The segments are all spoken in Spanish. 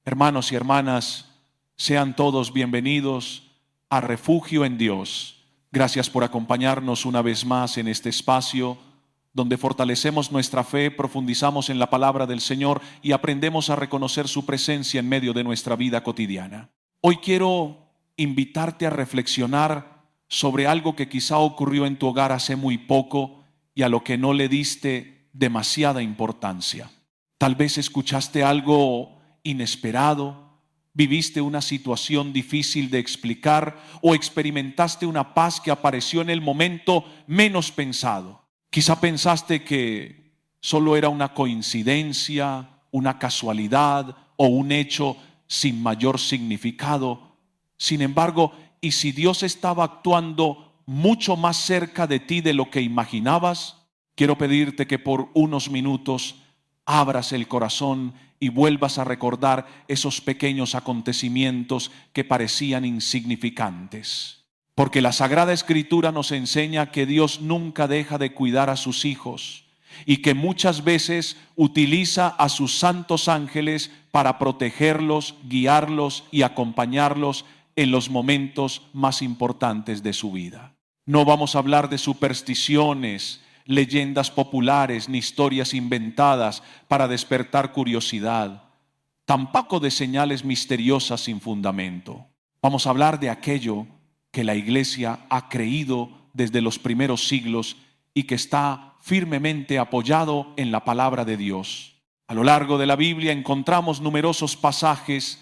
Hermanos y hermanas, sean todos bienvenidos a Refugio en Dios. Gracias por acompañarnos una vez más en este espacio donde fortalecemos nuestra fe, profundizamos en la palabra del Señor y aprendemos a reconocer su presencia en medio de nuestra vida cotidiana. Hoy quiero invitarte a reflexionar sobre algo que quizá ocurrió en tu hogar hace muy poco y a lo que no le diste demasiada importancia. Tal vez escuchaste algo inesperado, viviste una situación difícil de explicar o experimentaste una paz que apareció en el momento menos pensado. Quizá pensaste que solo era una coincidencia, una casualidad o un hecho sin mayor significado. Sin embargo, ¿y si Dios estaba actuando mucho más cerca de ti de lo que imaginabas? Quiero pedirte que por unos minutos abras el corazón y vuelvas a recordar esos pequeños acontecimientos que parecían insignificantes. Porque la Sagrada Escritura nos enseña que Dios nunca deja de cuidar a sus hijos y que muchas veces utiliza a sus santos ángeles para protegerlos, guiarlos y acompañarlos en los momentos más importantes de su vida. No vamos a hablar de supersticiones, leyendas populares ni historias inventadas para despertar curiosidad, tampoco de señales misteriosas sin fundamento. Vamos a hablar de aquello que la Iglesia ha creído desde los primeros siglos y que está firmemente apoyado en la palabra de Dios. A lo largo de la Biblia encontramos numerosos pasajes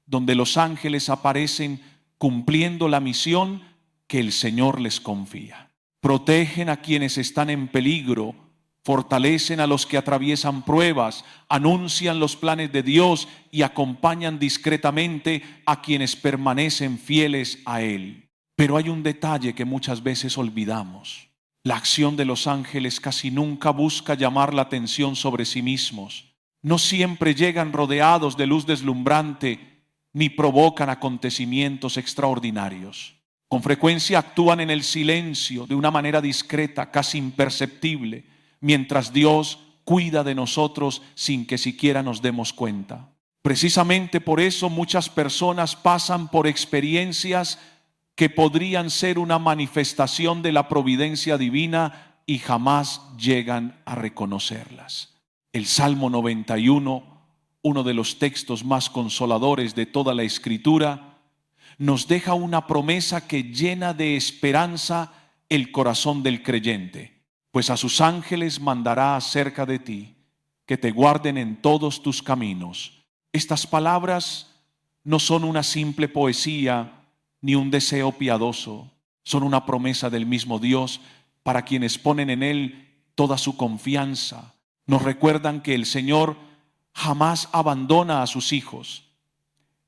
donde los ángeles aparecen cumpliendo la misión que el Señor les confía. Protegen a quienes están en peligro, fortalecen a los que atraviesan pruebas, anuncian los planes de Dios y acompañan discretamente a quienes permanecen fieles a Él. Pero hay un detalle que muchas veces olvidamos. La acción de los ángeles casi nunca busca llamar la atención sobre sí mismos. No siempre llegan rodeados de luz deslumbrante ni provocan acontecimientos extraordinarios. Con frecuencia actúan en el silencio de una manera discreta, casi imperceptible, mientras Dios cuida de nosotros sin que siquiera nos demos cuenta. Precisamente por eso muchas personas pasan por experiencias que podrían ser una manifestación de la providencia divina y jamás llegan a reconocerlas. El Salmo 91, uno de los textos más consoladores de toda la Escritura, nos deja una promesa que llena de esperanza el corazón del creyente. Pues a sus ángeles mandará acerca de ti, que te guarden en todos tus caminos. Estas palabras no son una simple poesía ni un deseo piadoso, son una promesa del mismo Dios para quienes ponen en Él toda su confianza. Nos recuerdan que el Señor jamás abandona a sus hijos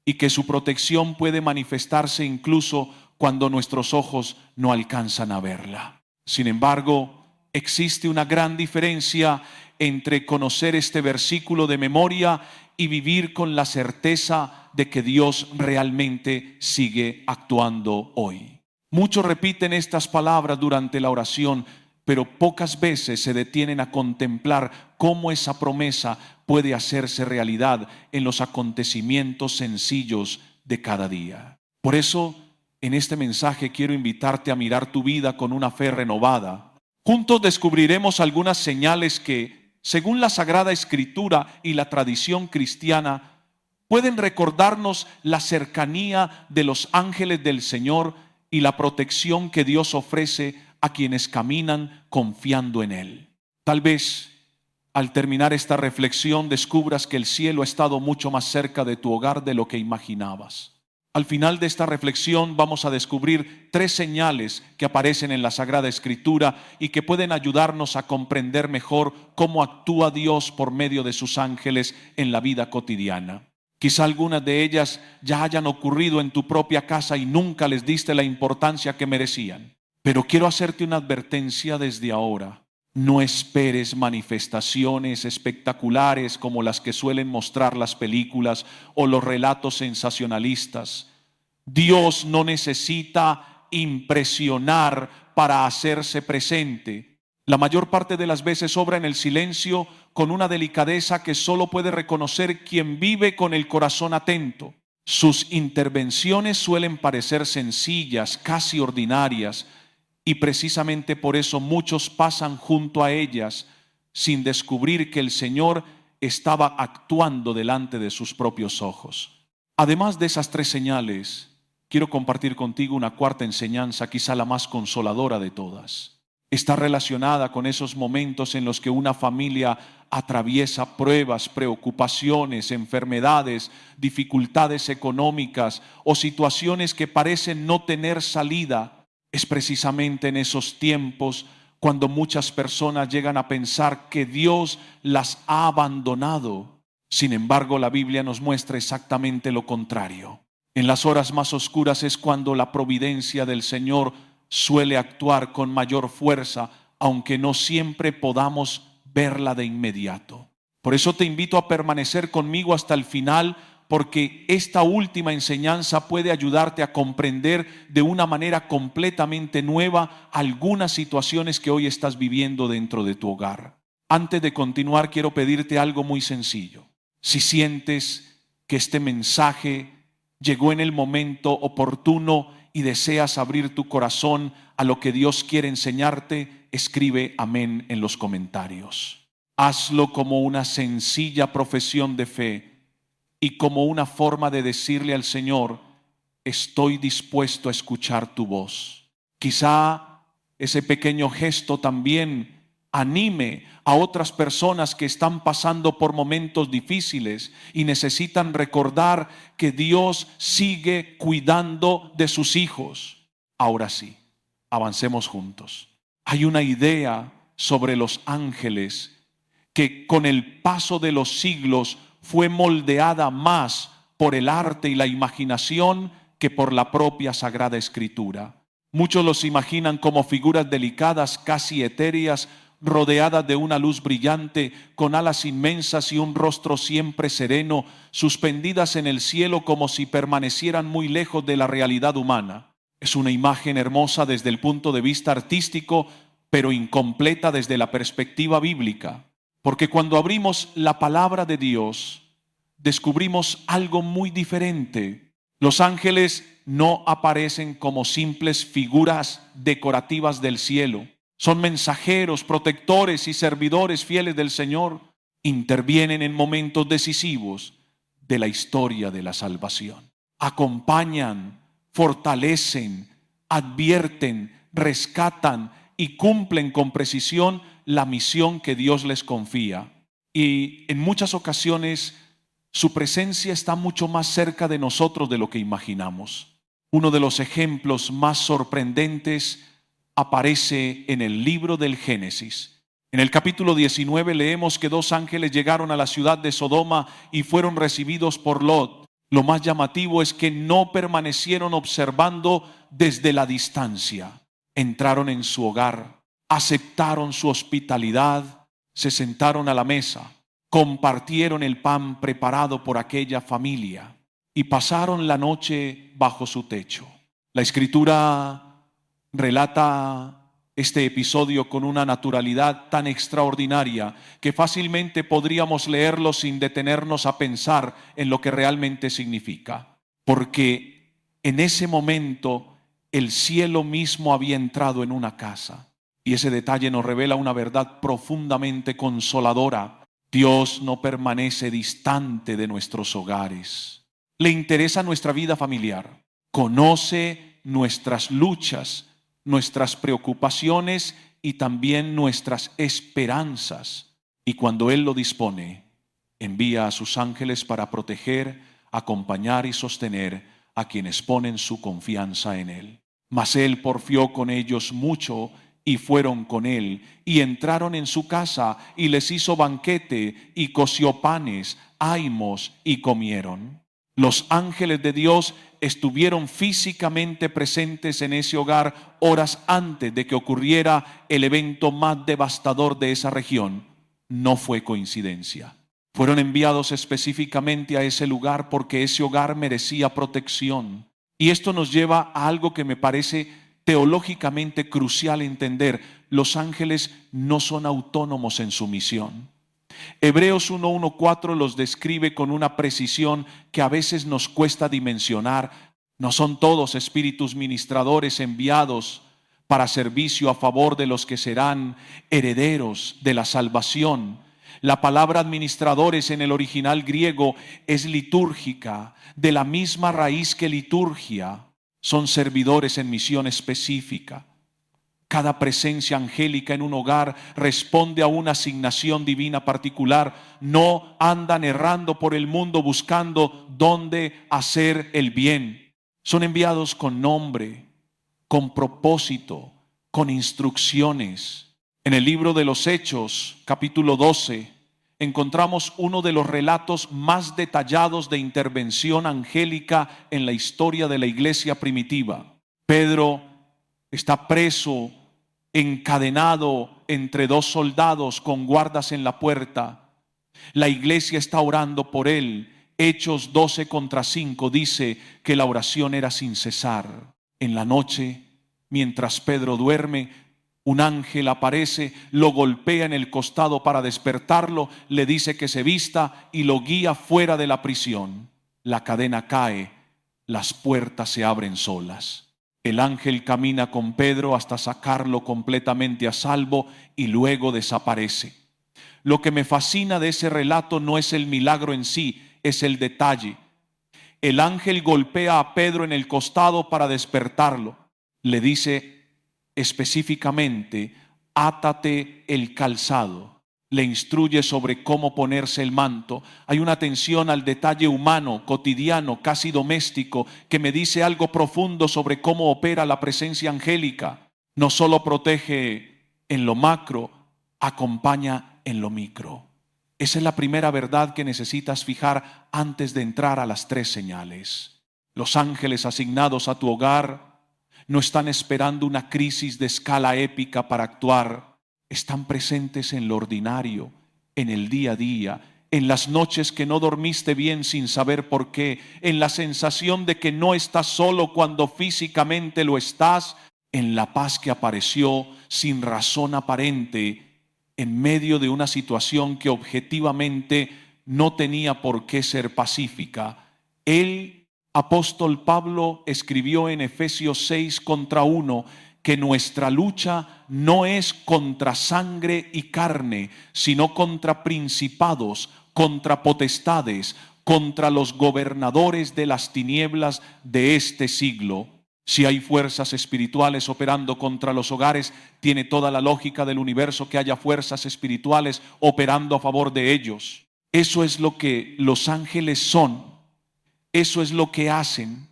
y que su protección puede manifestarse incluso cuando nuestros ojos no alcanzan a verla. Sin embargo, existe una gran diferencia entre conocer este versículo de memoria y vivir con la certeza de que Dios realmente sigue actuando hoy. Muchos repiten estas palabras durante la oración, pero pocas veces se detienen a contemplar cómo esa promesa puede hacerse realidad en los acontecimientos sencillos de cada día. Por eso, en este mensaje quiero invitarte a mirar tu vida con una fe renovada. Juntos descubriremos algunas señales que, según la Sagrada Escritura y la tradición cristiana, pueden recordarnos la cercanía de los ángeles del Señor y la protección que Dios ofrece a quienes caminan confiando en Él. Tal vez al terminar esta reflexión descubras que el cielo ha estado mucho más cerca de tu hogar de lo que imaginabas. Al final de esta reflexión vamos a descubrir 3 señales que aparecen en la Sagrada Escritura y que pueden ayudarnos a comprender mejor cómo actúa Dios por medio de sus ángeles en la vida cotidiana. Quizá algunas de ellas ya hayan ocurrido en tu propia casa y nunca les diste la importancia que merecían. Pero quiero hacerte una advertencia desde ahora. No esperes manifestaciones espectaculares como las que suelen mostrar las películas o los relatos sensacionalistas. Dios no necesita impresionar para hacerse presente. La mayor parte de las veces obra en el silencio con una delicadeza que solo puede reconocer quien vive con el corazón atento. Sus intervenciones suelen parecer sencillas, casi ordinarias, y precisamente por eso muchos pasan junto a ellas sin descubrir que el Señor estaba actuando delante de sus propios ojos. Además de esas tres señales, quiero compartir contigo una cuarta enseñanza, quizá la más consoladora de todas. Está relacionada con esos momentos en los que una familia atraviesa pruebas, preocupaciones, enfermedades, dificultades económicas o situaciones que parecen no tener salida. Es precisamente en esos tiempos cuando muchas personas llegan a pensar que Dios las ha abandonado. Sin embargo, la Biblia nos muestra exactamente lo contrario. En las horas más oscuras es cuando la providencia del Señor suele actuar con mayor fuerza, aunque no siempre podamos verla de inmediato. Por eso te invito a permanecer conmigo hasta el final, porque esta última enseñanza puede ayudarte a comprender de una manera completamente nueva algunas situaciones que hoy estás viviendo dentro de tu hogar. Antes de continuar, quiero pedirte algo muy sencillo. Si sientes que este mensaje llegó en el momento oportuno y deseas abrir tu corazón a lo que Dios quiere enseñarte, escribe amén en los comentarios. Hazlo como una sencilla profesión de fe y como una forma de decirle al Señor: estoy dispuesto a escuchar tu voz. Quizá ese pequeño gesto también anime a otras personas que están pasando por momentos difíciles y necesitan recordar que Dios sigue cuidando de sus hijos. Ahora sí, avancemos juntos. Hay una idea sobre los ángeles que con el paso de los siglos fue moldeada más por el arte y la imaginación que por la propia Sagrada Escritura. Muchos los imaginan como figuras delicadas, casi etéreas, rodeadas de una luz brillante, con alas inmensas y un rostro siempre sereno, suspendidas en el cielo como si permanecieran muy lejos de la realidad humana. Es una imagen hermosa desde el punto de vista artístico, pero incompleta desde la perspectiva bíblica. Porque cuando abrimos la palabra de Dios, descubrimos algo muy diferente. Los ángeles no aparecen como simples figuras decorativas del cielo. Son mensajeros, protectores y servidores fieles del Señor. Intervienen en momentos decisivos de la historia de la salvación. Acompañan, fortalecen, advierten, rescatan y cumplen con precisión la misión que Dios les confía. Y en muchas ocasiones su presencia está mucho más cerca de nosotros de lo que imaginamos. Uno de los ejemplos más sorprendentes aparece en el libro del Génesis. En el capítulo 19 leemos que dos ángeles llegaron a la ciudad de Sodoma y fueron recibidos por Lot. Lo más llamativo es que no permanecieron observando desde la distancia. Entraron en su hogar, aceptaron su hospitalidad, se sentaron a la mesa, compartieron el pan preparado por aquella familia y pasaron la noche bajo su techo. La Escritura relata este episodio con una naturalidad tan extraordinaria que fácilmente podríamos leerlo sin detenernos a pensar en lo que realmente significa. Porque en ese momento el cielo mismo había entrado en una casa. Y ese detalle nos revela una verdad profundamente consoladora. Dios no permanece distante de nuestros hogares. Le interesa nuestra vida familiar. Conoce nuestras luchas, nuestras preocupaciones y también nuestras esperanzas. Y cuando Él lo dispone, envía a sus ángeles para proteger, acompañar y sostener a quienes ponen su confianza en Él. Mas Él porfió con ellos mucho y fueron con Él y entraron en su casa y les hizo banquete y coció panes, ahimos y comieron. Los ángeles de Dios estuvieron físicamente presentes en ese hogar horas antes de que ocurriera el evento más devastador de esa región. No fue coincidencia. Fueron enviados específicamente a ese lugar porque ese hogar merecía protección. Y esto nos lleva a algo que me parece teológicamente crucial entender. Los ángeles no son autónomos en su misión. Hebreos 1:1-4 los describe con una precisión que a veces nos cuesta dimensionar. No son todos espíritus ministradores enviados para servicio a favor de los que serán herederos de la salvación. La palabra administradores en el original griego es litúrgica, de la misma raíz que liturgia. Son servidores en misión específica. Cada presencia angélica en un hogar responde a una asignación divina particular. No andan errando por el mundo buscando dónde hacer el bien. Son enviados con nombre, con propósito, con instrucciones. En el libro de los Hechos, capítulo 12, encontramos uno de los relatos más detallados de intervención angélica en la historia de la iglesia primitiva. Pedro está preso, encadenado entre dos soldados con guardas en la puerta. La iglesia está orando por él. Hechos 12:5 dice que la oración era sin cesar. En la noche, mientras Pedro duerme, un ángel aparece, lo golpea en el costado para despertarlo, le dice que se vista y lo guía fuera de la prisión. La cadena cae, las puertas se abren solas. El ángel camina con Pedro hasta sacarlo completamente a salvo y luego desaparece. Lo que me fascina de ese relato no es el milagro en sí, es el detalle. El ángel golpea a Pedro en el costado para despertarlo. Le dice específicamente, átate el calzado. Le instruye sobre cómo ponerse el manto. Hay una atención al detalle humano, cotidiano, casi doméstico, que me dice algo profundo sobre cómo opera la presencia angélica. No solo protege en lo macro, acompaña en lo micro. Esa es la primera verdad que necesitas fijar antes de entrar a las 3 señales. Los ángeles asignados a tu hogar no están esperando una crisis de escala épica para actuar. Están presentes en lo ordinario, en el día a día, en las noches que no dormiste bien sin saber por qué, en la sensación de que no estás solo cuando físicamente lo estás, en la paz que apareció sin razón aparente en medio de una situación que objetivamente no tenía por qué ser pacífica. El apóstol Pablo escribió en Efesios 6:1 que nuestra lucha no es contra sangre y carne, sino contra principados, contra potestades, contra los gobernadores de las tinieblas de este siglo. Si hay fuerzas espirituales operando contra los hogares, tiene toda la lógica del universo que haya fuerzas espirituales operando a favor de ellos. Eso es lo que los ángeles son, eso es lo que hacen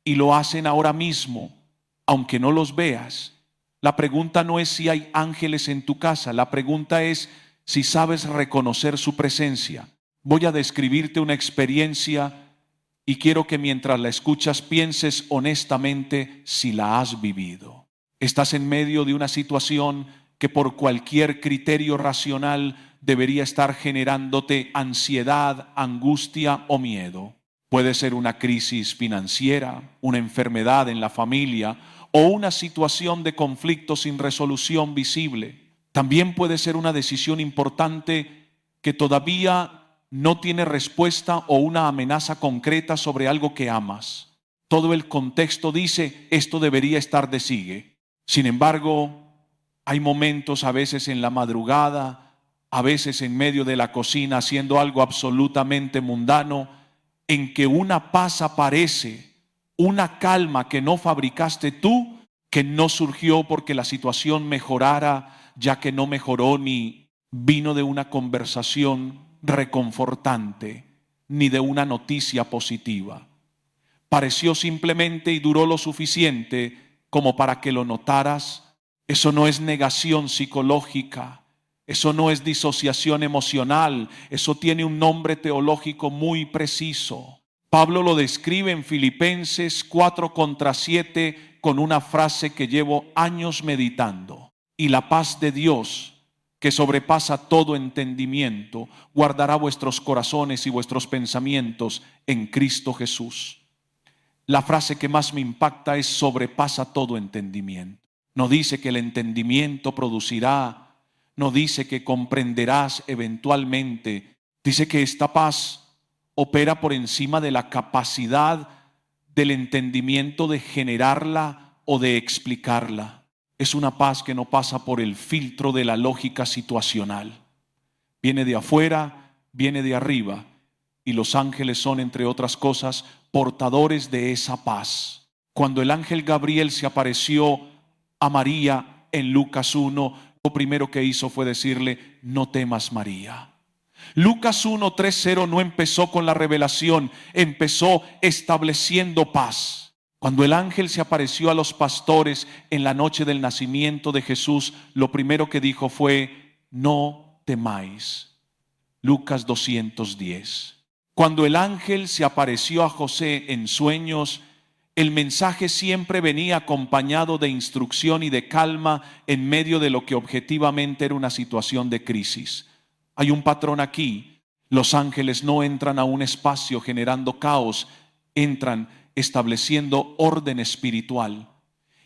y lo hacen ahora mismo, aunque no los veas. La pregunta no es si hay ángeles en tu casa, la pregunta es si sabes reconocer su presencia. Voy a describirte una experiencia y quiero que mientras la escuchas pienses honestamente si la has vivido. Estás en medio de una situación que por cualquier criterio racional debería estar generándote ansiedad, angustia o miedo. Puede ser una crisis financiera, una enfermedad en la familia o una situación de conflicto sin resolución visible. También puede ser una decisión importante que todavía no tiene respuesta o una amenaza concreta sobre algo que amas. Todo el contexto dice, esto debería estar de sigue. Sin embargo, hay momentos a veces en la madrugada, a veces en medio de la cocina haciendo algo absolutamente mundano, en que una paz aparece, una calma que no fabricaste tú, que no surgió porque la situación mejorara, ya que no mejoró ni vino de una conversación reconfortante, ni de una noticia positiva. Pareció simplemente y duró lo suficiente como para que lo notaras. Eso no es negación psicológica, eso no es disociación emocional, eso tiene un nombre teológico muy preciso. Pablo lo describe en Filipenses 4:7 con una frase que llevo años meditando. Y la paz de Dios, que sobrepasa todo entendimiento, guardará vuestros corazones y vuestros pensamientos en Cristo Jesús. La frase que más me impacta es sobrepasa todo entendimiento. No dice que el entendimiento producirá no dice que comprenderás eventualmente. Dice que esta paz opera por encima de la capacidad del entendimiento de generarla o de explicarla. Es una paz que no pasa por el filtro de la lógica situacional. Viene de afuera, viene de arriba, y los ángeles son, entre otras cosas, portadores de esa paz. Cuando el ángel Gabriel se apareció a María en Lucas 1, lo primero que hizo fue decirle: no temas, María. Lucas 1:30 no empezó con la revelación, empezó estableciendo paz. Cuando el ángel se apareció a los pastores en la noche del nacimiento de Jesús, lo primero que dijo fue: no temáis. Lucas 210. Cuando el ángel se apareció a José en sueños, el mensaje siempre venía acompañado de instrucción y de calma en medio de lo que objetivamente era una situación de crisis. Hay un patrón aquí. Los ángeles no entran a un espacio generando caos, entran estableciendo orden espiritual.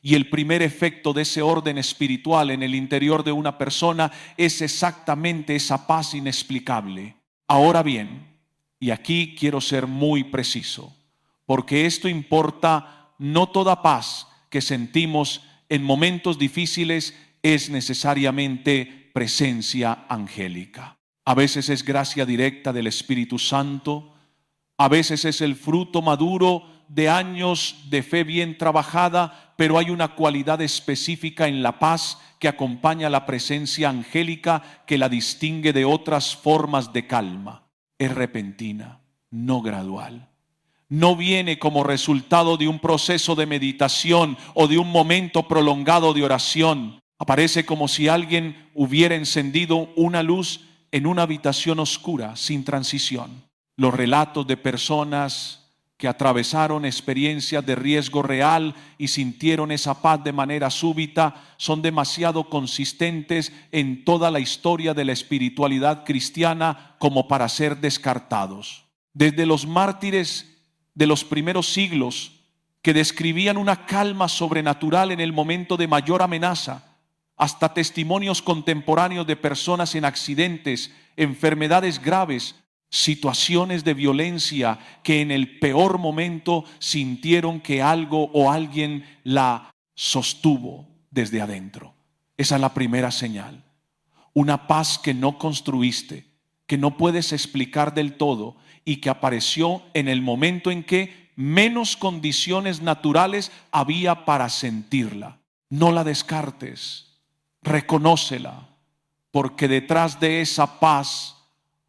Y el primer efecto de ese orden espiritual en el interior de una persona es exactamente esa paz inexplicable. Ahora bien, y aquí quiero ser muy preciso, porque esto importa, no toda paz que sentimos en momentos difíciles es necesariamente presencia angélica. A veces es gracia directa del Espíritu Santo, a veces es el fruto maduro de años de fe bien trabajada, pero hay una cualidad específica en la paz que acompaña la presencia angélica que la distingue de otras formas de calma. Es repentina, no gradual. No viene como resultado de un proceso de meditación o de un momento prolongado de oración. Aparece como si alguien hubiera encendido una luz en una habitación oscura, sin transición. Los relatos de personas que atravesaron experiencias de riesgo real y sintieron esa paz de manera súbita son demasiado consistentes en toda la historia de la espiritualidad cristiana como para ser descartados. Desde los mártires de los primeros siglos, que describían una calma sobrenatural en el momento de mayor amenaza, hasta testimonios contemporáneos de personas en accidentes, enfermedades graves, situaciones de violencia que en el peor momento sintieron que algo o alguien la sostuvo desde adentro. Esa es la primera señal. Una paz que no construiste, que no puedes explicar del todo y que apareció en el momento en que menos condiciones naturales había para sentirla. No la descartes. Reconócela, porque detrás de esa paz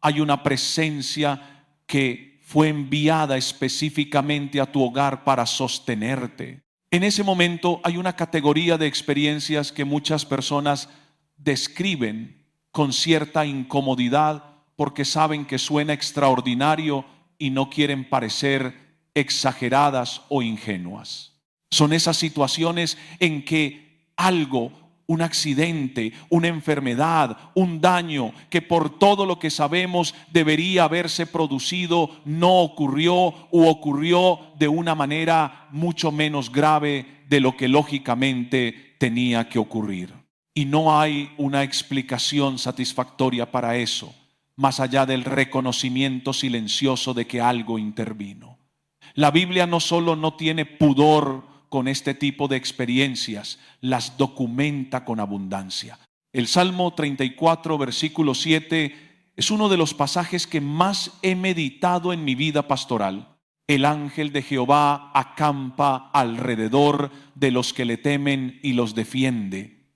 hay una presencia que fue enviada específicamente a tu hogar para sostenerte. En ese momento hay una categoría de experiencias que muchas personas describen con cierta incomodidad porque saben que suena extraordinario y no quieren parecer exageradas o ingenuas. Son esas situaciones en que algo, un accidente, una enfermedad, un daño que por todo lo que sabemos debería haberse producido, no ocurrió u ocurrió de una manera mucho menos grave de lo que lógicamente tenía que ocurrir. Y no hay una explicación satisfactoria para eso, más allá del reconocimiento silencioso de que algo intervino. La Biblia no solo no tiene pudor con este tipo de experiencias, las documenta con abundancia. El Salmo 34, versículo 7, es uno de los pasajes que más he meditado en mi vida pastoral. El ángel de Jehová acampa alrededor de los que le temen y los defiende.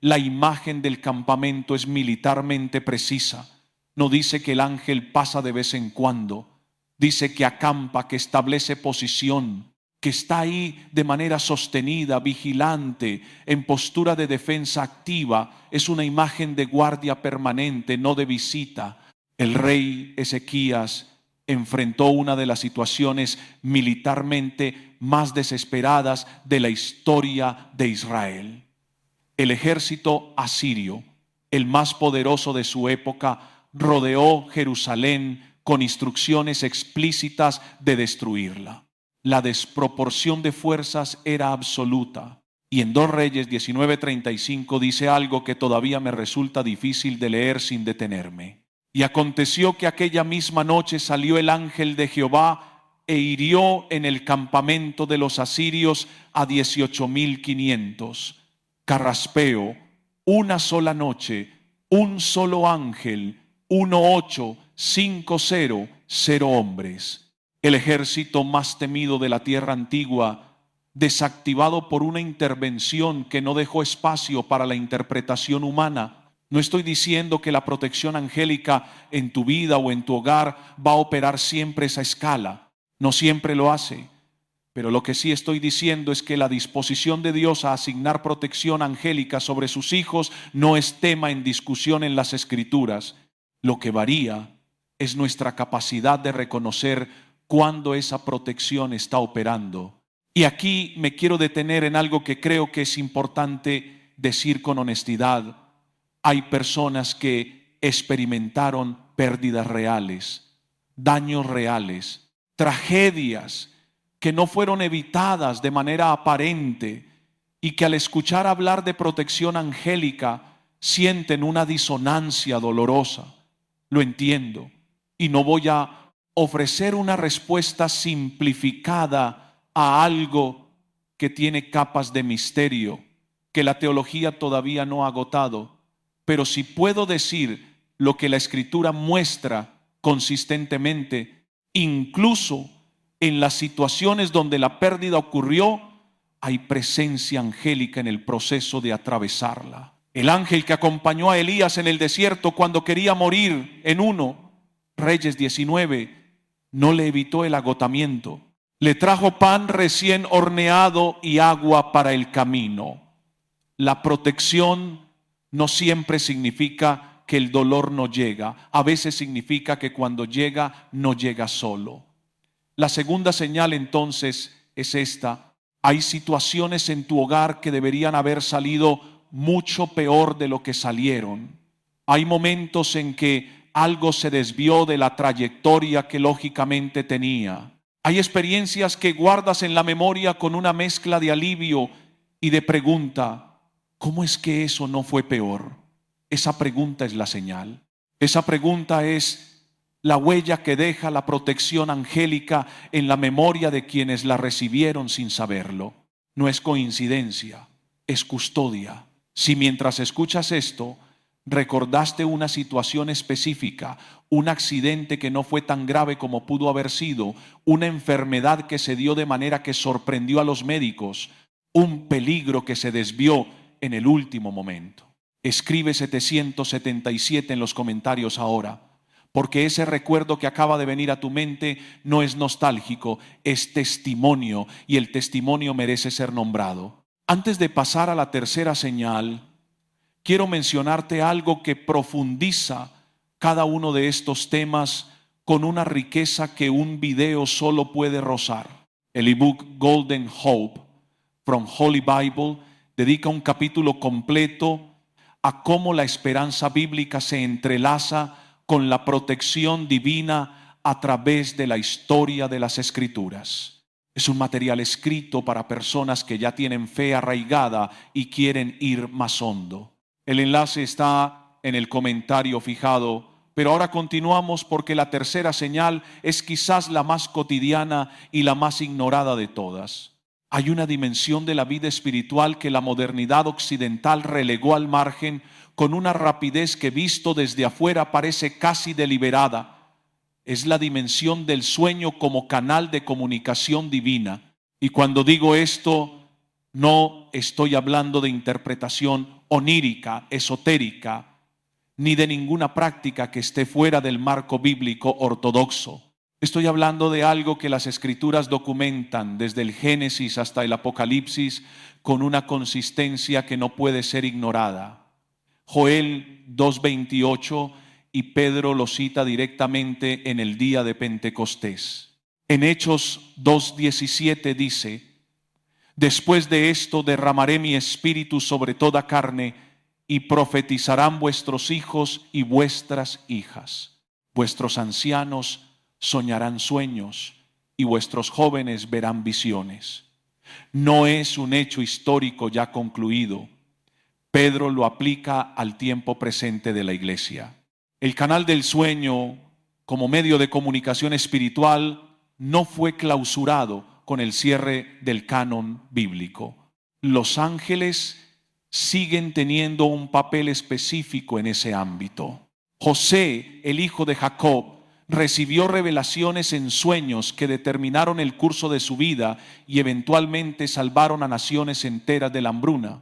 La imagen del campamento es militarmente precisa. No dice que el ángel pasa de vez en cuando. Dice que acampa, que establece posición, que está ahí de manera sostenida, vigilante, en postura de defensa activa. Es una imagen de guardia permanente, no de visita. El rey Ezequías enfrentó una de las situaciones militarmente más desesperadas de la historia de Israel. El ejército asirio, el más poderoso de su época, rodeó Jerusalén con instrucciones explícitas de destruirla. La desproporción de fuerzas era absoluta. Y en 2 Reyes 19:35 dice algo que todavía me resulta difícil de leer sin detenerme. Y aconteció que aquella misma noche salió el ángel de Jehová e hirió en el campamento de los asirios a 18,500. Carraspeo, una sola noche, un solo ángel, 1850, 0 hombres. El ejército más temido de la tierra antigua, desactivado por una intervención que no dejó espacio para la interpretación humana. No estoy diciendo que la protección angélica en tu vida o en tu hogar va a operar siempre esa escala. No siempre lo hace. Pero lo que sí estoy diciendo es que la disposición de Dios a asignar protección angélica sobre sus hijos no es tema en discusión en las Escrituras. Lo que varía es nuestra capacidad de reconocer cuándo esa protección está operando. Y aquí me quiero detener en algo que creo que es importante decir con honestidad. Hay personas que experimentaron pérdidas reales, daños reales, tragedias que no fueron evitadas de manera aparente y que al escuchar hablar de protección angélica sienten una disonancia dolorosa. Lo entiendo y no voy a ofrecer una respuesta simplificada a algo que tiene capas de misterio que la teología todavía no ha agotado, pero si puedo decir lo que la Escritura muestra consistentemente, incluso en las situaciones donde la pérdida ocurrió, hay presencia angélica en el proceso de atravesarla. El ángel que acompañó a Elías en el desierto cuando quería morir en 1 Reyes 19 no le evitó el agotamiento. Le trajo pan recién horneado y agua para el camino. La protección no siempre significa que el dolor no llega. A veces significa que cuando llega, no llega solo. La segunda señal entonces es esta. Hay situaciones en tu hogar que deberían haber salido mucho peor de lo que salieron. Hay momentos en que algo se desvió de la trayectoria que lógicamente tenía. Hay experiencias que guardas en la memoria con una mezcla de alivio y de pregunta. ¿Cómo es que eso no fue peor? Esa pregunta es la señal. Esa pregunta es la huella que deja la protección angélica en la memoria de quienes la recibieron sin saberlo. No es coincidencia, es custodia. Si mientras escuchas esto, recordaste una situación específica, un accidente que no fue tan grave como pudo haber sido, una enfermedad que se dio de manera que sorprendió a los médicos, un peligro que se desvió en el último momento. Escribe 777 en los comentarios ahora, porque ese recuerdo que acaba de venir a tu mente no es nostálgico, es testimonio, y el testimonio merece ser nombrado. Antes de pasar a la tercera señal, quiero mencionarte algo que profundiza cada uno de estos temas con una riqueza que un video solo puede rozar. El ebook Golden Hope from Holy Bible dedica un capítulo completo a cómo la esperanza bíblica se entrelaza con la protección divina a través de la historia de las Escrituras. Es un material escrito para personas que ya tienen fe arraigada y quieren ir más hondo. El enlace está en el comentario fijado, pero ahora continuamos porque la tercera señal es quizás la más cotidiana y la más ignorada de todas. Hay una dimensión de la vida espiritual que la modernidad occidental relegó al margen con una rapidez que visto desde afuera parece casi deliberada. Es la dimensión del sueño como canal de comunicación divina. Y cuando digo esto, no estoy hablando de interpretación onírica, esotérica, ni de ninguna práctica que esté fuera del marco bíblico ortodoxo. Estoy hablando de algo que las Escrituras documentan desde el Génesis hasta el Apocalipsis con una consistencia que no puede ser ignorada. Joel 2:28 y Pedro lo cita directamente en el día de Pentecostés. En Hechos 2:17 dice: después de esto derramaré mi espíritu sobre toda carne y profetizarán vuestros hijos y vuestras hijas. Vuestros ancianos soñarán sueños y vuestros jóvenes verán visiones. No es un hecho histórico ya concluido. Pedro lo aplica al tiempo presente de la iglesia. El canal del sueño, como medio de comunicación espiritual, no fue clausurado con el cierre del canon bíblico. Los ángeles siguen teniendo un papel específico en ese ámbito. José, el hijo de Jacob, recibió revelaciones en sueños que determinaron el curso de su vida y eventualmente salvaron a naciones enteras de la hambruna.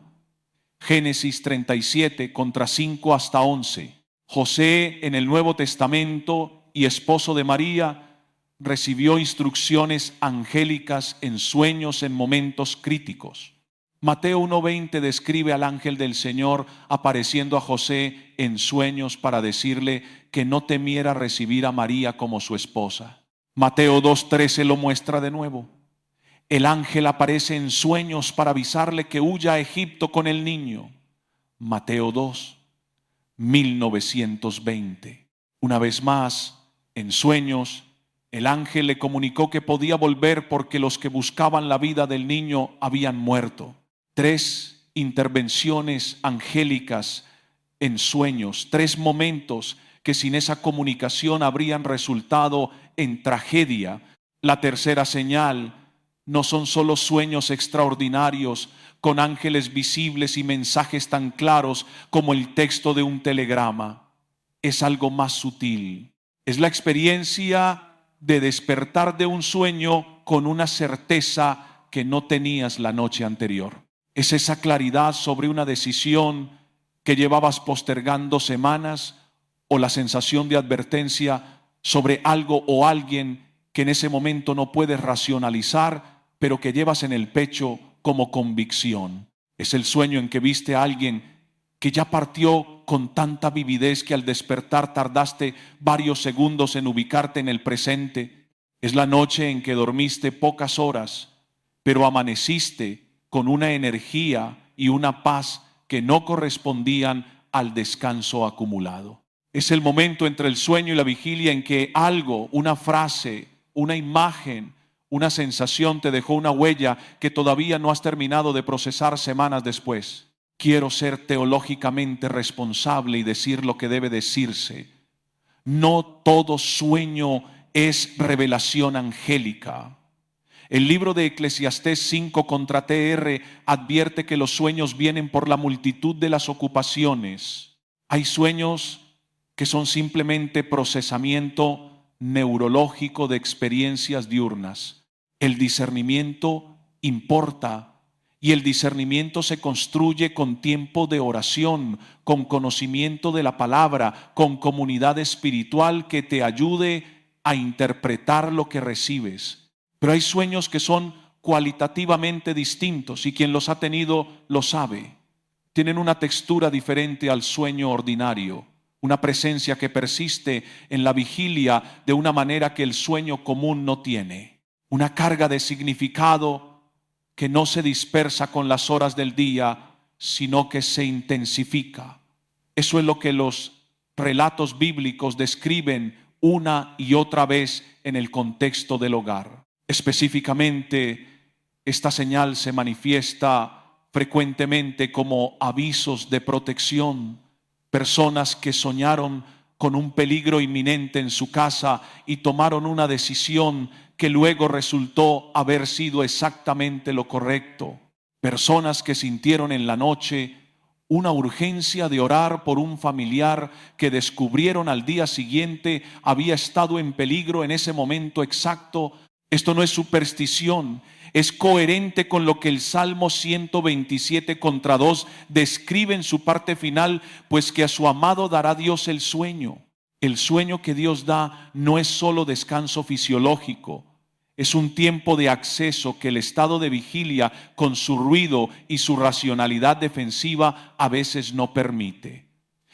Génesis 37, contra 5 hasta 11. José, en el Nuevo Testamento y esposo de María, recibió instrucciones angélicas en sueños en momentos críticos. Mateo 1:20 describe al ángel del Señor apareciendo a José en sueños para decirle que no temiera recibir a María como su esposa. Mateo 2:13 lo muestra de nuevo. El ángel aparece en sueños para avisarle que huya a Egipto con el niño. Mateo 2, 1920. Una vez más, en sueños, el ángel le comunicó que podía volver porque los que buscaban la vida del niño habían muerto. 3 intervenciones angélicas en sueños, 3 momentos que sin esa comunicación habrían resultado en tragedia. La tercera señal no son solo sueños extraordinarios con ángeles visibles y mensajes tan claros como el texto de un telegrama. Es algo más sutil. Es la experiencia de despertar de un sueño con una certeza que no tenías la noche anterior. Es esa claridad sobre una decisión que llevabas postergando semanas, o la sensación de advertencia sobre algo o alguien que en ese momento no puedes racionalizar, pero que llevas en el pecho como convicción. Es el sueño en que viste a alguien que ya partió con tanta vividez que al despertar tardaste varios segundos en ubicarte en el presente. Es la noche en que dormiste pocas horas, pero amaneciste con una energía y una paz que no correspondían al descanso acumulado. Es el momento entre el sueño y la vigilia en que algo, una frase, una imagen, una sensación te dejó una huella que todavía no has terminado de procesar semanas después. Quiero ser teológicamente responsable y decir lo que debe decirse. No todo sueño es revelación angélica. El libro de Eclesiastés 5 contra TR advierte que los sueños vienen por la multitud de las ocupaciones. Hay sueños que son simplemente procesamiento neurológico de experiencias diurnas. El discernimiento importa, y el discernimiento se construye con tiempo de oración, con conocimiento de la palabra, con comunidad espiritual que te ayude a interpretar lo que recibes. Pero hay sueños que son cualitativamente distintos y quien los ha tenido lo sabe. Tienen una textura diferente al sueño ordinario, una presencia que persiste en la vigilia de una manera que el sueño común no tiene, una carga de significado que no se dispersa con las horas del día, sino que se intensifica. Eso es lo que los relatos bíblicos describen una y otra vez en el contexto del hogar. Específicamente, esta señal se manifiesta frecuentemente como avisos de protección. Personas que soñaron con un peligro inminente en su casa y tomaron una decisión que luego resultó haber sido exactamente lo correcto. Personas que sintieron en la noche una urgencia de orar por un familiar que descubrieron al día siguiente había estado en peligro en ese momento exacto. Esto no es superstición, es coherente con lo que el Salmo 127 contra 2 describe en su parte final, pues que a su amado dará Dios el sueño. El sueño que Dios da no es solo descanso fisiológico, es un tiempo de acceso que el estado de vigilia, con su ruido y su racionalidad defensiva, a veces no permite.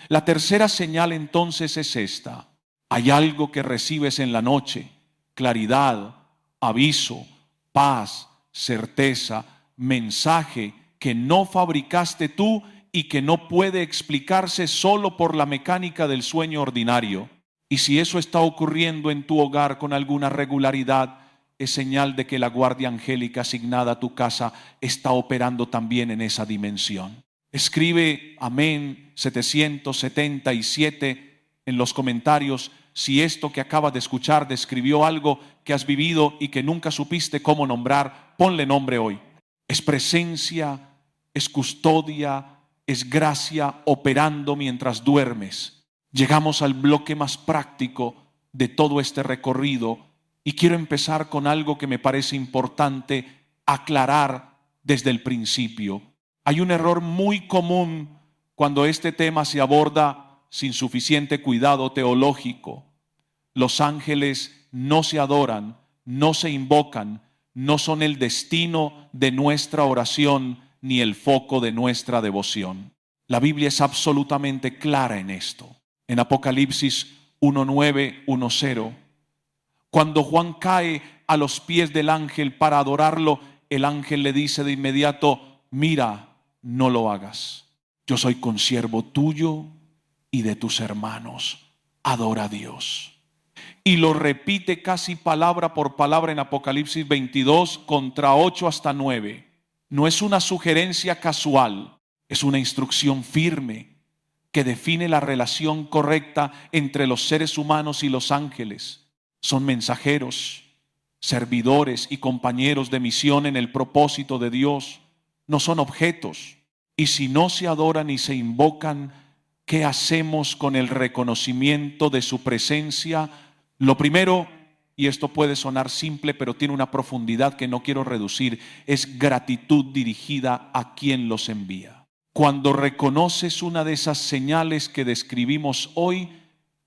La tercera señal entonces es esta: hay algo que recibes en la noche: claridad, aviso, paz, certeza, mensaje que no fabricaste tú y que no puede explicarse solo por la mecánica del sueño ordinario. Y si eso está ocurriendo en tu hogar con alguna regularidad, es señal de que la guardia angélica asignada a tu casa está operando también en esa dimensión. Escribe amén 777 en los comentarios si esto que acabas de escuchar describió algo que has vivido y que nunca supiste cómo nombrar. Ponle nombre hoy. Es presencia, es custodia, es gracia operando mientras duermes. Llegamos al bloque más práctico de todo este recorrido y quiero empezar con algo que me parece importante aclarar desde el principio. Hay un error muy común cuando este tema se aborda sin suficiente cuidado teológico. Los ángeles no se adoran, no se invocan, no son el destino de nuestra oración ni el foco de nuestra devoción. La Biblia es absolutamente clara en esto. En Apocalipsis 1:9, 1:0, cuando Juan cae a los pies del ángel para adorarlo, el ángel le dice de inmediato: mira, no lo hagas. Yo soy consiervo tuyo y de tus hermanos. Adora a Dios. Y lo repite casi palabra por palabra en Apocalipsis 22, contra 8 hasta 9. No es una sugerencia casual, es una instrucción firme que define la relación correcta entre los seres humanos y los ángeles. Son mensajeros, servidores y compañeros de misión en el propósito de Dios. No son objetos. Y si no se adoran y se invocan, ¿qué hacemos con el reconocimiento de su presencia? Lo primero, y esto puede sonar simple, pero tiene una profundidad que no quiero reducir, es gratitud dirigida a quien los envía. Cuando reconoces una de esas señales que describimos hoy,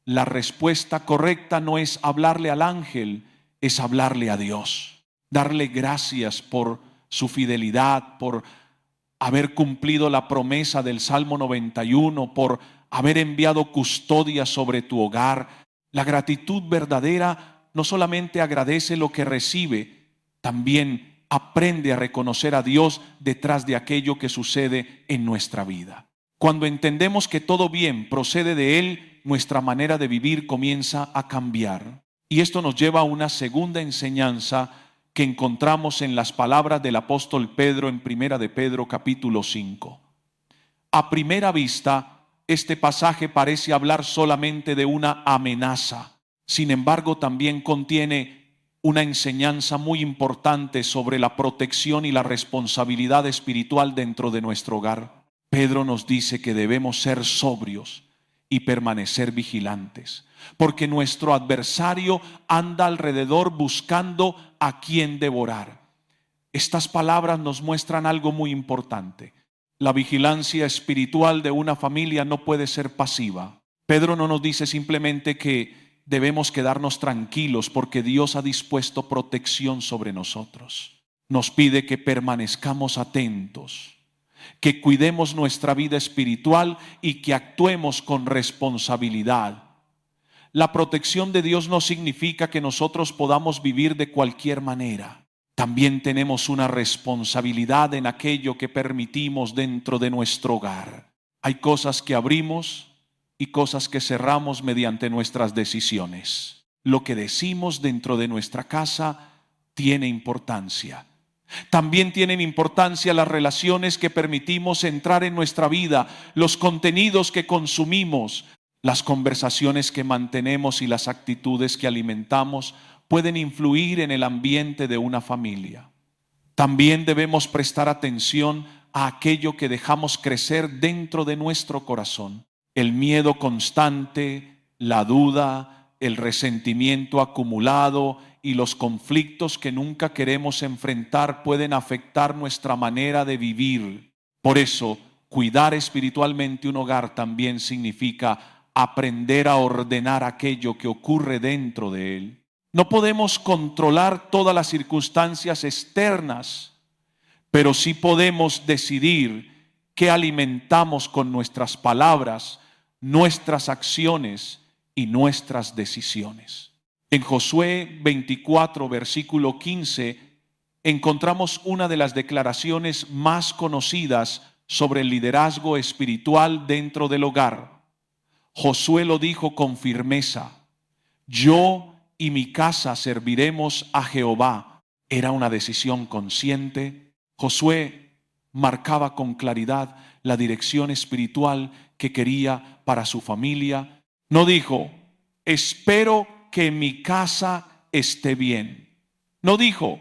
la respuesta correcta no es hablarle al ángel, es hablarle a Dios. Darle gracias por su fidelidad, por haber cumplido la promesa del Salmo 91, por haber enviado custodia sobre tu hogar. La gratitud verdadera no solamente agradece lo que recibe, también aprende a reconocer a Dios detrás de aquello que sucede en nuestra vida. Cuando entendemos que todo bien procede de Él, nuestra manera de vivir comienza a cambiar. Y esto nos lleva a una segunda enseñanza que encontramos en las palabras del apóstol Pedro en Primera de Pedro capítulo 5. A primera vista, este pasaje parece hablar solamente de una amenaza. Sin embargo, también contiene una enseñanza muy importante sobre la protección y la responsabilidad espiritual dentro de nuestro hogar. Pedro nos dice que debemos ser sobrios y permanecer vigilantes, porque nuestro adversario anda alrededor buscando a quien devorar. Estas palabras nos muestran algo muy importante. La vigilancia espiritual de una familia no puede ser pasiva. Pedro no nos dice simplemente que debemos quedarnos tranquilos porque Dios ha dispuesto protección sobre nosotros. Nos pide que permanezcamos atentos, que cuidemos nuestra vida espiritual y que actuemos con responsabilidad. La protección de Dios no significa que nosotros podamos vivir de cualquier manera. También tenemos una responsabilidad en aquello que permitimos dentro de nuestro hogar. Hay cosas que abrimos y cosas que cerramos mediante nuestras decisiones. Lo que decimos dentro de nuestra casa tiene importancia. También tienen importancia las relaciones que permitimos entrar en nuestra vida, los contenidos que consumimos, las conversaciones que mantenemos y las actitudes que alimentamos pueden influir en el ambiente de una familia. También debemos prestar atención a aquello que dejamos crecer dentro de nuestro corazón. El miedo constante, la duda, el resentimiento acumulado y los conflictos que nunca queremos enfrentar pueden afectar nuestra manera de vivir. Por eso, cuidar espiritualmente un hogar también significa aprender a ordenar aquello que ocurre dentro de él. No podemos controlar todas las circunstancias externas, pero sí podemos decidir qué alimentamos con nuestras palabras, nuestras acciones y nuestras decisiones. En Josué 24, versículo 15, encontramos una de las declaraciones más conocidas sobre el liderazgo espiritual dentro del hogar. Josué lo dijo con firmeza: yo y mi casa serviremos a Jehová era una decisión consciente. Josué marcaba con claridad la dirección espiritual que quería para su familia. No dijo, espero que mi casa esté bien. No dijo,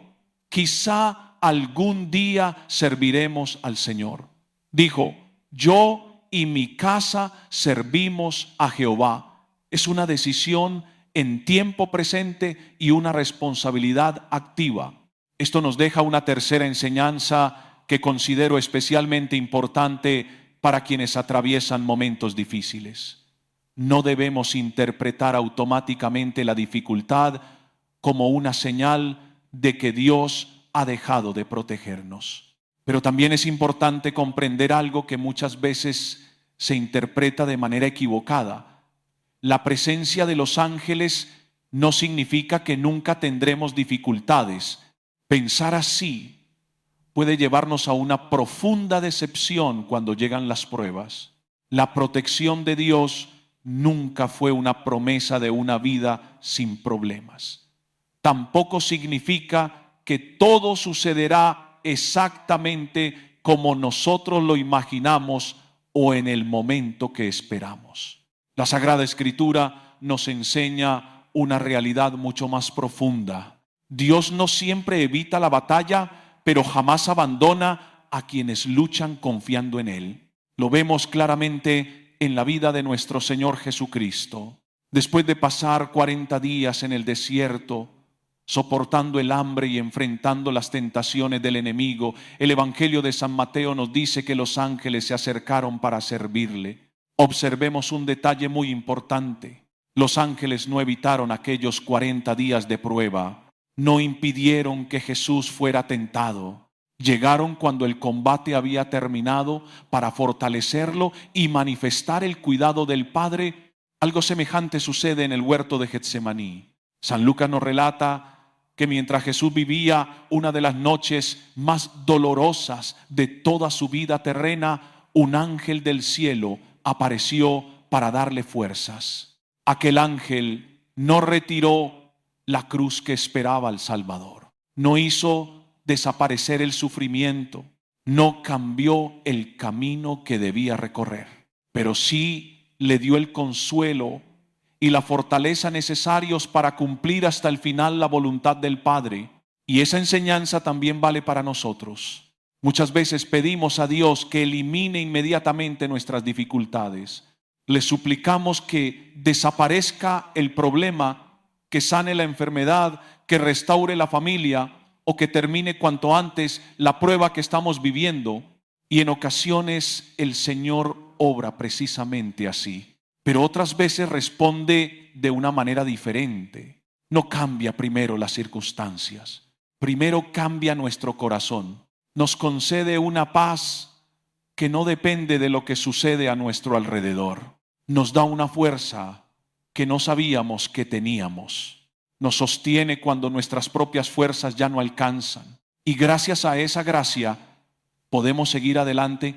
quizá algún día serviremos al Señor. Dijo, yo y mi casa servimos a Jehová. Es una decisión en tiempo presente y una responsabilidad activa. Esto nos deja una tercera enseñanza que considero especialmente importante para quienes atraviesan momentos difíciles. No debemos interpretar automáticamente la dificultad como una señal de que Dios ha dejado de protegernos. Pero también es importante comprender algo que muchas veces se interpreta de manera equivocada. La presencia de los ángeles no significa que nunca tendremos dificultades. Pensar así puede llevarnos a una profunda decepción cuando llegan las pruebas. La protección de Dios nunca fue una promesa de una vida sin problemas. Tampoco significa que todo sucederá exactamente como nosotros lo imaginamos o en el momento que esperamos. La Sagrada Escritura nos enseña una realidad mucho más profunda. Dios no siempre evita la batalla, pero jamás abandona a quienes luchan confiando en Él. Lo vemos claramente en la vida de nuestro Señor Jesucristo. Después de pasar 40 días en el desierto, soportando el hambre y enfrentando las tentaciones del enemigo, el Evangelio de San Mateo nos dice que los ángeles se acercaron para servirle. Observemos un detalle muy importante. Los ángeles no evitaron aquellos 40 días de prueba, no impidieron que Jesús fuera tentado. Llegaron cuando el combate había terminado para fortalecerlo y manifestar el cuidado del Padre. Algo semejante sucede en el huerto de Getsemaní. San Lucas nos relata que mientras Jesús vivía una de las noches más dolorosas de toda su vida terrena, un ángel del cielo apareció para darle fuerzas. Aquel ángel no retiró la cruz que esperaba al Salvador, no hizo desaparecer el sufrimiento, no cambió el camino que debía recorrer, pero sí le dio el consuelo y la fortaleza necesarios para cumplir hasta el final la voluntad del Padre. Y esa enseñanza también vale para nosotros. Muchas veces pedimos a Dios que elimine inmediatamente nuestras dificultades. Le suplicamos que desaparezca el problema, que sane la enfermedad, que restaure la familia o que termine cuanto antes la prueba que estamos viviendo. Y en ocasiones el Señor obra precisamente así. Pero otras veces responde de una manera diferente. No cambia primero las circunstancias, primero cambia nuestro corazón. Nos concede una paz que no depende de lo que sucede a nuestro alrededor. Nos da una fuerza que no sabíamos que teníamos. Nos sostiene cuando nuestras propias fuerzas ya no alcanzan. Y gracias a esa gracia podemos seguir adelante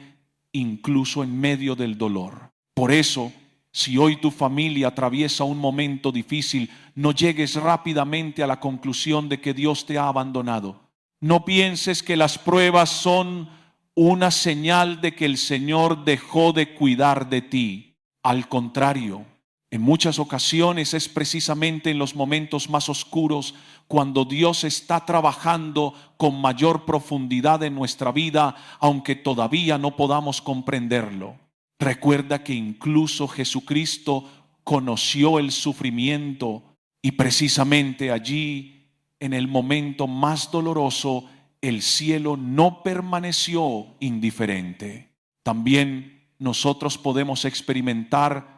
incluso en medio del dolor. Por eso, si hoy tu familia atraviesa un momento difícil, no llegues rápidamente a la conclusión de que Dios te ha abandonado. No pienses que las pruebas son una señal de que el Señor dejó de cuidar de ti. Al contrario, en muchas ocasiones es precisamente en los momentos más oscuros cuando Dios está trabajando con mayor profundidad en nuestra vida, aunque todavía no podamos comprenderlo. Recuerda que incluso Jesucristo conoció el sufrimiento y precisamente allí, en el momento más doloroso, el cielo no permaneció indiferente. También nosotros podemos experimentar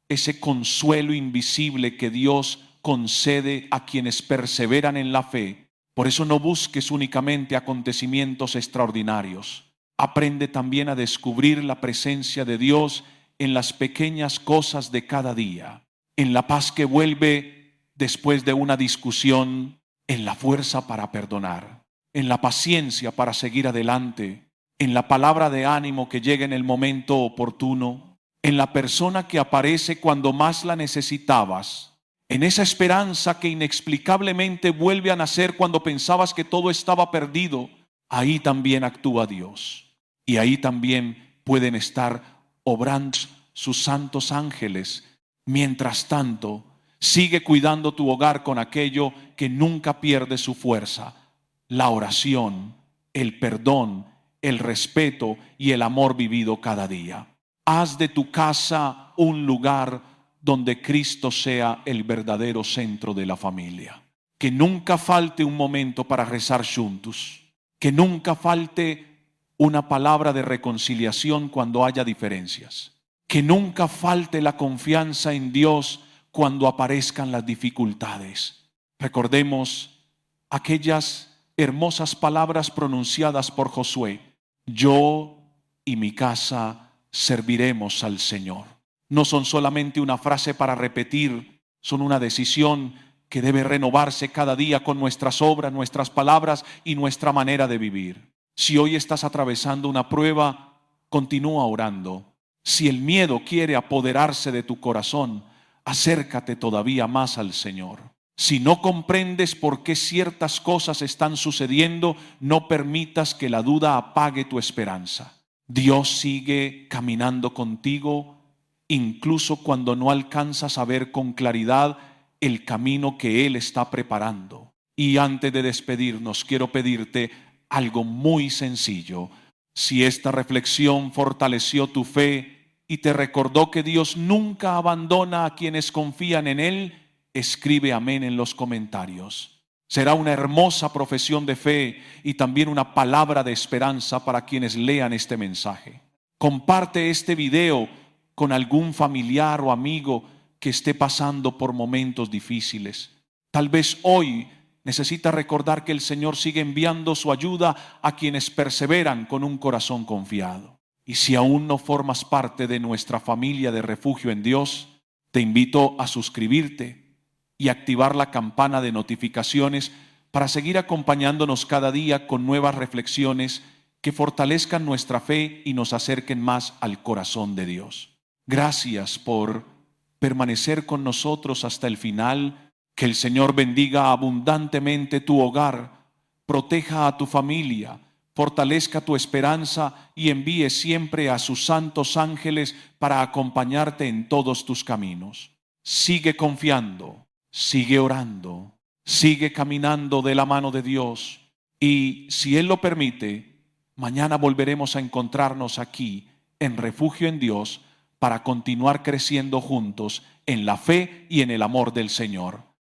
ese consuelo invisible que Dios concede a quienes perseveran en la fe. Por eso no busques únicamente acontecimientos extraordinarios. Aprende también a descubrir la presencia de Dios en las pequeñas cosas de cada día, en la paz que vuelve después de una discusión, en la fuerza para perdonar, en la paciencia para seguir adelante, en la palabra de ánimo que llega en el momento oportuno, en la persona que aparece cuando más la necesitabas, en esa esperanza que inexplicablemente vuelve a nacer cuando pensabas que todo estaba perdido, ahí también actúa Dios. Y ahí también pueden estar obrando sus santos ángeles. Mientras tanto, sigue cuidando tu hogar con aquello que nunca pierde su fuerza: la oración, el perdón, el respeto y el amor vivido cada día. Haz de tu casa un lugar donde Cristo sea el verdadero centro de la familia. Que nunca falte un momento para rezar juntos. Que nunca falte una palabra de reconciliación cuando haya diferencias. Que nunca falte la confianza en Dios cuando aparezcan las dificultades. Recordemos aquellas hermosas palabras pronunciadas por Josué: yo y mi casa serviremos al Señor. No son solamente una frase para repetir, son una decisión que debe renovarse cada día con nuestras obras, nuestras palabras y nuestra manera de vivir. Si hoy estás atravesando una prueba, continúa orando. Si el miedo quiere apoderarse de tu corazón, acércate todavía más al Señor. Si no comprendes por qué ciertas cosas están sucediendo, no permitas que la duda apague tu esperanza. Dios sigue caminando contigo, incluso cuando no alcanzas a ver con claridad el camino que Él está preparando. Y antes de despedirnos, quiero pedirte algo muy sencillo. Si esta reflexión fortaleció tu fe y te recordó que Dios nunca abandona a quienes confían en Él, escribe amén en los comentarios. Será una hermosa profesión de fe y también una palabra de esperanza para quienes lean este mensaje. Comparte este video con algún familiar o amigo que esté pasando por momentos difíciles. Tal vez hoy necesita recordar que el Señor sigue enviando su ayuda a quienes perseveran con un corazón confiado. Y si aún no formas parte de nuestra familia de refugio en Dios, te invito a suscribirte y activar la campana de notificaciones para seguir acompañándonos cada día con nuevas reflexiones que fortalezcan nuestra fe y nos acerquen más al corazón de Dios. Gracias por permanecer con nosotros hasta el final. Que el Señor bendiga abundantemente tu hogar, proteja a tu familia, fortalezca tu esperanza y envíe siempre a sus santos ángeles para acompañarte en todos tus caminos. Sigue confiando, sigue orando, sigue caminando de la mano de Dios y, si Él lo permite, mañana volveremos a encontrarnos aquí en Refugio en Dios para continuar creciendo juntos en la fe y en el amor del Señor.